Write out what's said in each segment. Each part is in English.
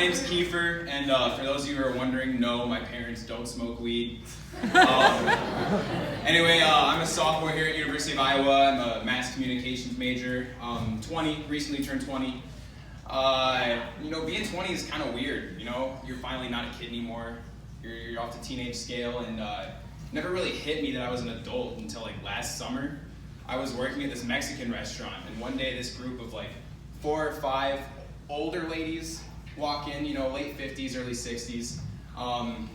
name's Keifer, and for those of you who are wondering, no, my parents don't smoke weed. Anyway, I'm a sophomore here at University of Iowa. I'm a mass communications major. 20, recently turned 20. Being 20 is kind of weird. You're finally not a kid anymore. You're off the teenage scale, and never really hit me that I was an adult until like last summer. I was working at this Mexican restaurant, and one day this group of like 4 or 5 older ladies walk in, late 50s, early 60s.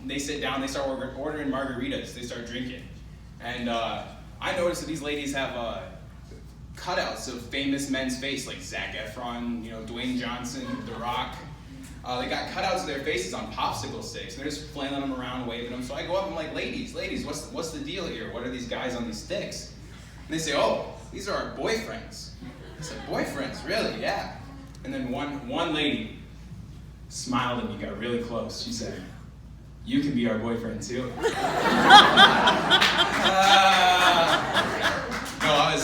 They sit down, they start ordering margaritas, they start drinking. And I noticed that these ladies have cutouts of famous men's face, like Zac Efron, Dwayne Johnson, The Rock. They got cutouts of their faces on popsicle sticks, and they're just flailing them around, waving them. So I go up and I'm like, ladies, what's the deal here? What are these guys on these sticks? And they say, oh, these are our boyfriends. I said, boyfriends? Really? Yeah. And then one lady smiled at me, got really close. She said, you can be our boyfriend too.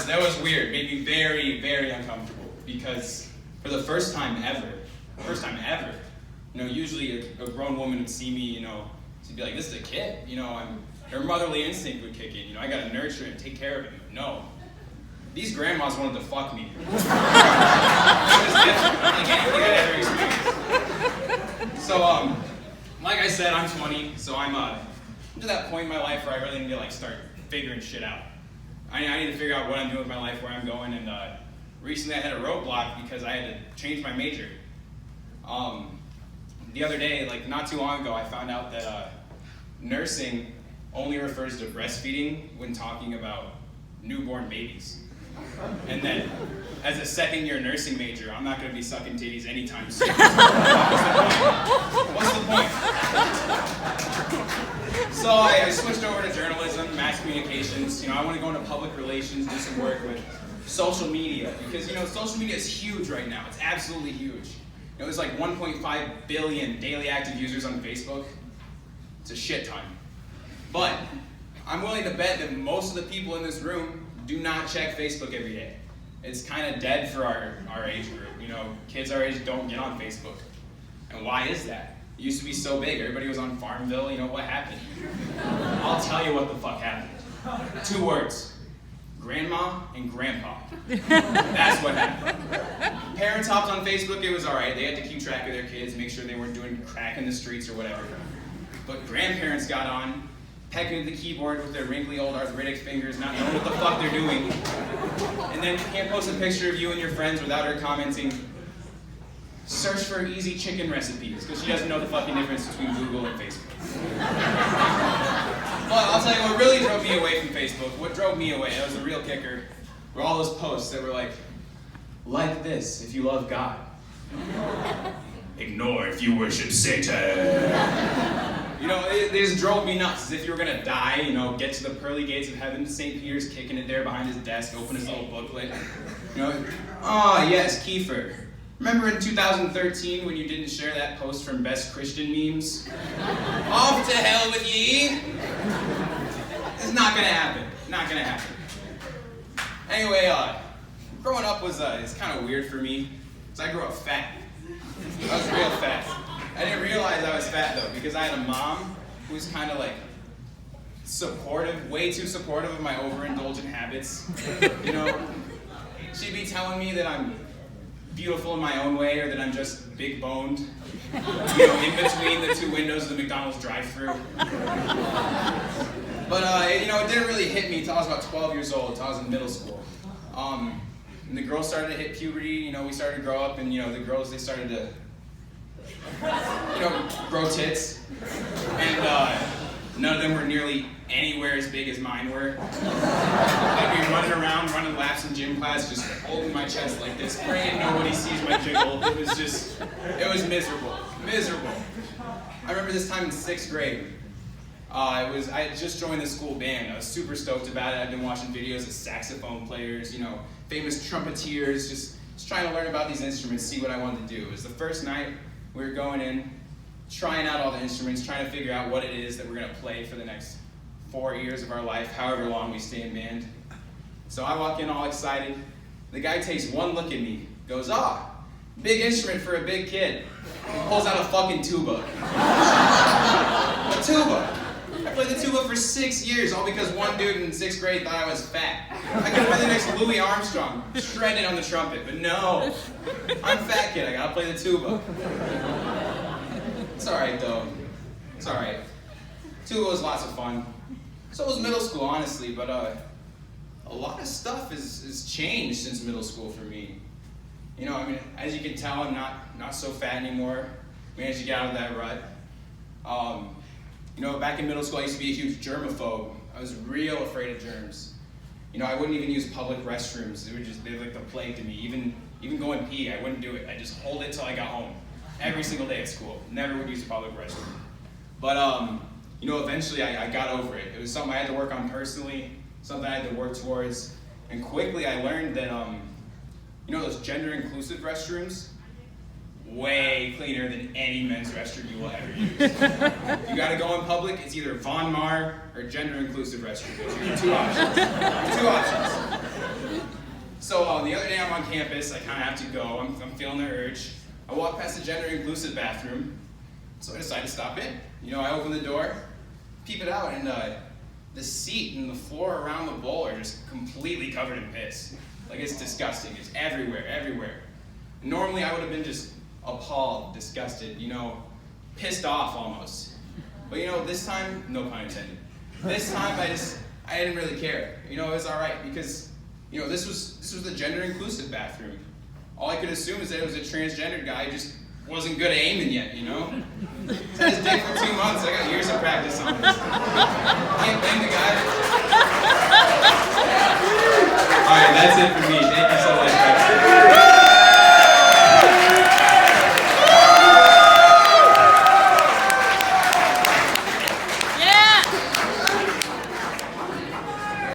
That was weird. Made me very, very uncomfortable because for the first time ever, usually a grown woman would see me, she'd be like, this is a kid, her motherly instinct would kick in, I gotta nurture and take care of him. No. These grandmas wanted to fuck me. It was different. I can't really get every experience. So, like I said, I'm 20, so I'm to that point in my life where I really need to start figuring shit out. I need to figure out what I'm doing with my life, where I'm going, and recently I had a roadblock because I had to change my major. The other day, not too long ago, I found out that nursing only refers to breastfeeding when talking about newborn babies. And then, as a second-year nursing major, I'm not going to be sucking titties anytime soon. What's the point? So I switched over to journalism, mass communications. I want to go into public relations, do some work with social media, because social media is huge right now. It's absolutely huge. There's like 1.5 billion daily active users on Facebook. It's a shit ton. But I'm willing to bet that most of the people in this room do not check Facebook every day. It's kind of dead for our age group. Kids our age don't get on Facebook. And why is that? It used to be so big. Everybody was on Farmville. What happened? I'll tell you what the fuck happened. 2 words. Grandma and grandpa. That's what happened. Parents hopped on Facebook, it was alright. They had to keep track of their kids, make sure they weren't doing crack in the streets or whatever. But grandparents got on, pecking at the keyboard with their wrinkly old arthritic fingers, not knowing what the fuck they're doing. And then you can't post a picture of you and your friends without her commenting, search for easy chicken recipes, because she doesn't know the fucking difference between Google and Facebook. But I'll tell you what really drove me away from Facebook, what drove me away, that was the real kicker, were all those posts that were like this if you love God. Ignore if you worship Satan. It just drove me nuts, as if you were gonna die, get to the pearly gates of heaven, St. Peter's kicking it there behind his desk, open his little booklet. Yes, Keifer. Remember in 2013 when you didn't share that post from Best Christian Memes? Off to hell with ye! It's not gonna happen. Not gonna happen. Anyway, growing up is kind of weird for me, because I grew up fat. I was real fat. I didn't realize I was fat though, because I had a mom who's kind of supportive, way too supportive of my overindulgent habits. She'd be telling me that I'm beautiful in my own way, or that I'm just big boned, in between the 2 windows of the McDonald's drive-thru. But it didn't really hit me until I was about 12 years old, until I was in middle school. And the girls started to hit puberty, we started to grow up, and the girls, they started to grow tits. And none of them were nearly anywhere as big as mine were. I'd be running around, running laps in gym class, just holding my chest like this, praying nobody sees my jiggle. It was miserable. Miserable. I remember this time in 6th grade. I had just joined the school band. I was super stoked about it. I'd been watching videos of saxophone players, famous trumpeters, just trying to learn about these instruments, see what I wanted to do. It was the first night we were going in, trying out all the instruments, trying to figure out what it is that we're going to play for the next 4 years of our life, however long we stay in band. So I walk in all excited. The guy takes one look at me, goes, big instrument for a big kid. Pulls out a fucking tuba. A tuba. I played the tuba for 6 years, all because one dude in 6th grade thought I was fat. I could have been the next Louis Armstrong, shredded on the trumpet, but no. I'm a fat kid, I gotta play the tuba. It's alright though. It's alright. Tuba was lots of fun. So was middle school, honestly, but a lot of stuff has changed since middle school for me. You know, I mean, as you can tell, I'm not so fat anymore. Managed to get out of that rut. You know, back in middle school, I used to be a huge germaphobe. I was real afraid of germs. You know, I wouldn't even use public restrooms. They were like the plague to me. Even going pee, I wouldn't do it. I just hold it till I got home. Every single day at school. Never would use a public restroom. But, you know, eventually I got over it. It was something I had to work on personally, something I had to work towards. And quickly I learned that, you know, those gender-inclusive restrooms, way cleaner than any men's restroom you will ever use. If you gotta go in public, it's either Von Mar or gender-inclusive restroom. Those are your two options. Two options. So the other day I'm on campus, I kind of have to go, I'm feeling the urge. I walk past the gender-inclusive bathroom, so I decide to stop in. You know, I open the door, peep it out, and the seat and the floor around the bowl are just completely covered in piss. Like, it's disgusting. It's everywhere, everywhere. Normally, I would have been just appalled, disgusted, you know, pissed off almost. But you know, this time, no pun intended. This time, I didn't really care. You know, it was all right because, you know, this was the gender-inclusive bathroom. All I could assume is that it was a transgendered guy who just wasn't good at aiming yet, you know? He's had his dick for 2 months. I got years of practice on this. Can't blame the guy. All right, that's it for me.